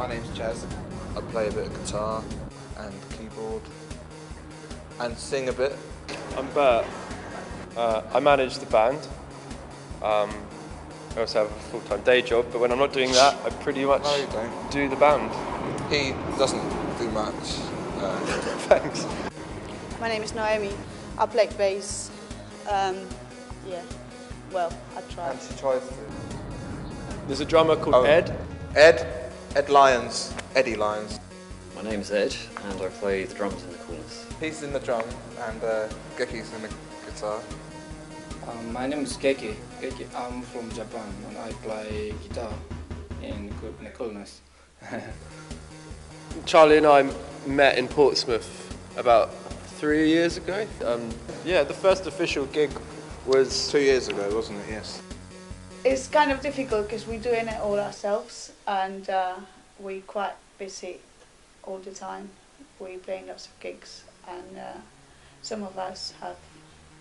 name's Chaz. I play a bit of guitar and keyboard and sing a bit. I'm Bert. I manage the band. I also have a full-time day job, but when I'm not doing that, I pretty much do the band. He doesn't do much. Thanks. My name is Naomi. I play bass. Yeah, well, I try. And she tries to. There's a drummer called Ed. Ed Lyons. Eddie Lyons. My name's Ed, and I play the drums in the Coolness. He's in the drum, and Geki's in the guitar. My name is Geki. I'm from Japan, and I play guitar in Coolness. Charlie and I met in Portsmouth about 3 years ago. Yeah, the first official gig was 2 years ago, wasn't it? Yes. It's kind of difficult because we're doing it all ourselves, and we're quite busy all the time. We're playing lots of gigs, and some of us have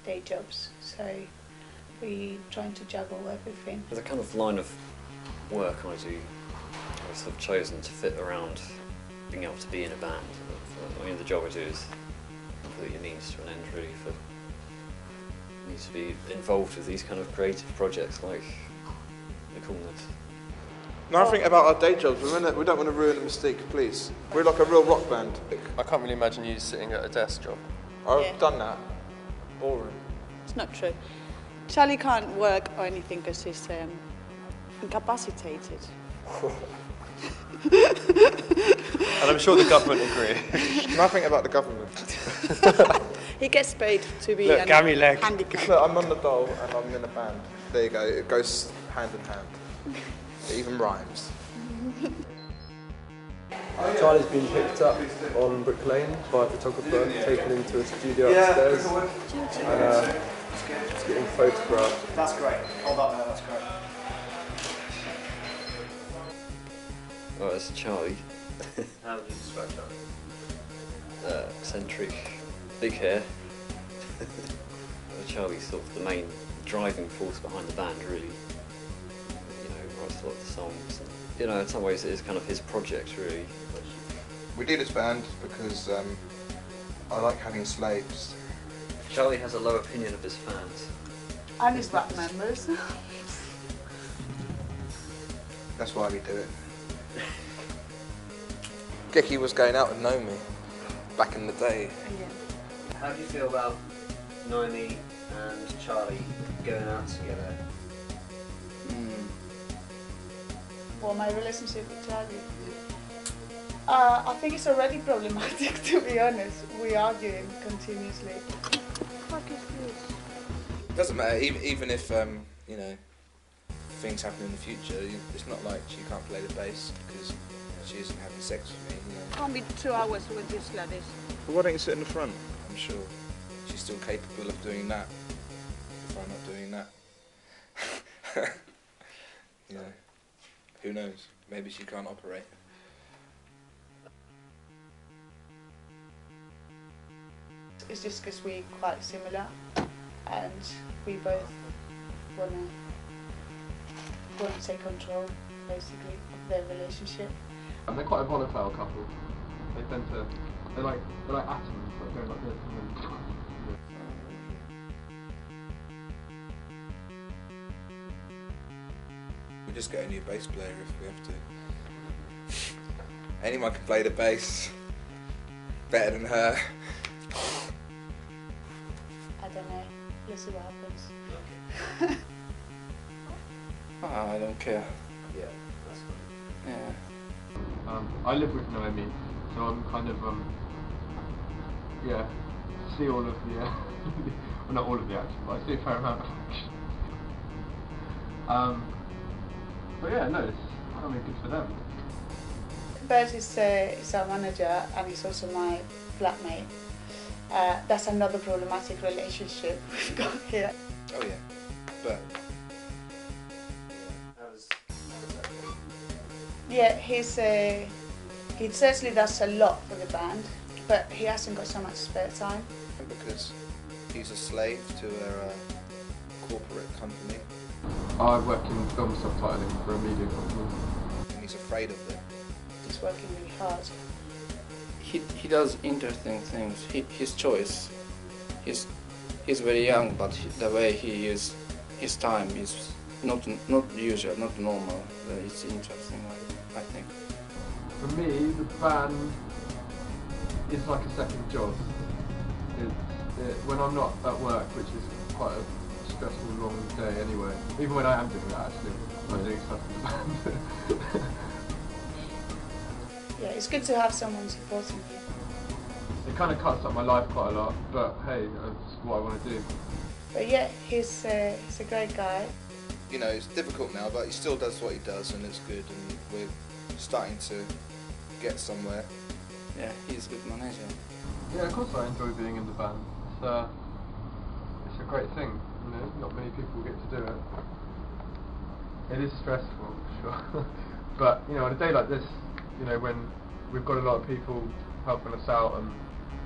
day jobs, so we're trying to juggle everything. The kind of line of work I do, I've sort of chosen to fit around being able to be in a band. I mean, the job I do is put your means to an end, really. For you need to be involved with these kind of creative projects like the Coolness. Another thing about our day jobs, we don't want to ruin the mystique, please. We're like a real rock band. I can't really imagine you sitting at a desk job. I've done that. Boring. It's not true. Charlie can't work or anything because he's incapacitated. And I'm sure the government agree. Nothing about the government. He gets paid to be Look, handicapped. Look, I'm on the dole and I'm in a band. There you go, it goes hand in hand. It even rhymes. Charlie's been picked up on Brick Lane by a photographer, taken into a studio upstairs, and he's getting photographed. That's great. Hold up there, that's great. Oh, that's Charlie. How would you describe Charlie? Eccentric, big hair. Charlie's sort of the main driving force behind the band, really. You know, writes a lot of the songs. And, you know, in some ways it is kind of his project, really. We do this band because I like having slaves. Charlie has a low opinion of his fans. And his band members. That's why we do it. Geki was going out with Naomi back in the day. Yeah. How do you feel about Naomi and Charlie going out together? Well, my relationship with Charlie. I think it's already problematic, to be honest. We're arguing continuously. Fuck is this? Doesn't matter, even if, you know, things happen in the future, it's not like she can't play the bass because she isn't having sex with me, you know. Can't be 2 hours with this Gladys. But why don't you sit in the front? I'm sure she's still capable of doing that if I'm not doing that. You know, who knows? Maybe she can't operate. It's just because we're quite similar and we both want to take control, basically, of their relationship. And they're quite a volatile couple. They tend to, they're like atoms, like going like this and then... We just get a new bass player if we have to. Anyone can play the bass better than her. I don't know. Let's see what happens. I don't care. Yeah, that's fine. Yeah. I live with Naomi, so I'm kind of, yeah, see all of the, well, not all of the action, but I see a fair amount of action. But yeah, no, it's, I mean, good for them. Bert is our manager and he's also my flatmate. That's another problematic relationship we've got here. Oh yeah, but... Yeah, he certainly does a lot for the band, but he hasn't got so much spare time. Because he's a slave to a corporate company. I work in film subtitling for a media company. And he's afraid of it. He's he's working really hard. He does interesting things. His choice. He's very young, but the way he uses his time is not usual, not normal. It's interesting, I think. For me, the band is like a second job. When I'm not at work, which is quite a stressful, long day anyway, even when I am doing that actually, I'm doing stuff in the band. Yeah, it's good to have someone supporting you. It kind of cuts up my life quite a lot, but hey, that's what I want to do. But yeah, he's a great guy. You know, it's difficult now, but he still does what he does, and it's good, and we're starting to get somewhere. Yeah, he's a good manager. Yeah, of course I enjoy being in the band. It's a great thing, you know, not many people get to do it. It is stressful, sure. But, you know, on a day like this, you know, when we've got a lot of people helping us out and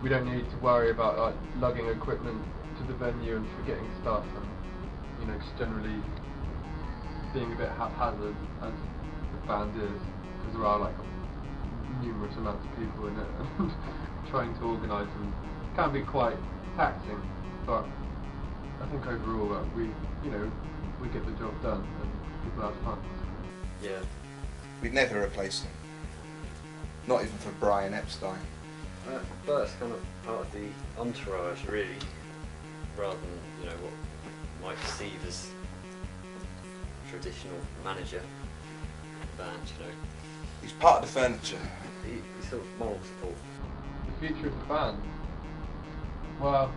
we don't need to worry about like lugging equipment to the venue and forgetting stuff and, you know, just generally being a bit haphazard as the band is, because there are like numerous amounts of people in it and trying to organise them can be quite taxing, but I think overall we get the job done and people have fun. Yeah. We'd never replace him. Not even for Brian Epstein. But it's kind of part of the entourage, really, rather than, you know, what you might perceive as traditional manager band, you know. He's part of the furniture. He's sort of moral support. The future of the band? Well,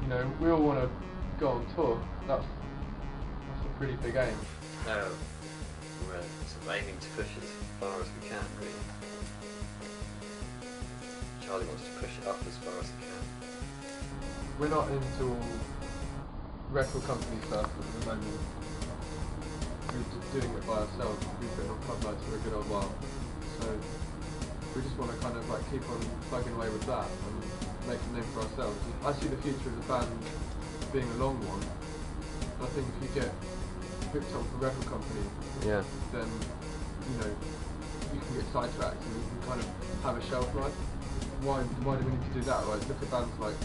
you know, we all want to go on tour. That's a pretty big aim. We're sort of aiming to push it as far as we can, really. Charlie wants to push it up as far as he can. We're not into all record company stuff at the moment. We're just doing it by ourselves. We've been on club nights for a good old while. So we just want to kind of like keep on plugging away with that and make a name for ourselves. I see the future of the band being a long one. And I think if you get hooked up with a record company, then, you know, you can get sidetracked and you can kind of have a shelf life. Why do we need to do that? Like, look at bands like,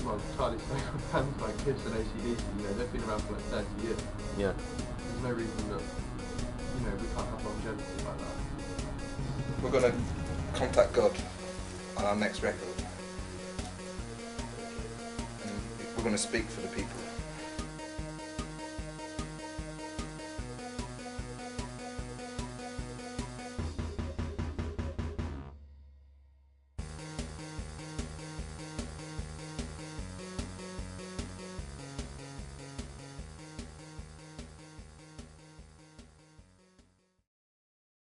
well, Charlie's favourite bands like Kiss and AC/DC, you know, they've been around for like 30 years. Yeah. There's no reason that, you know, we can't have longevity like that. We're going to contact God on our next record. And we're going to speak for the people.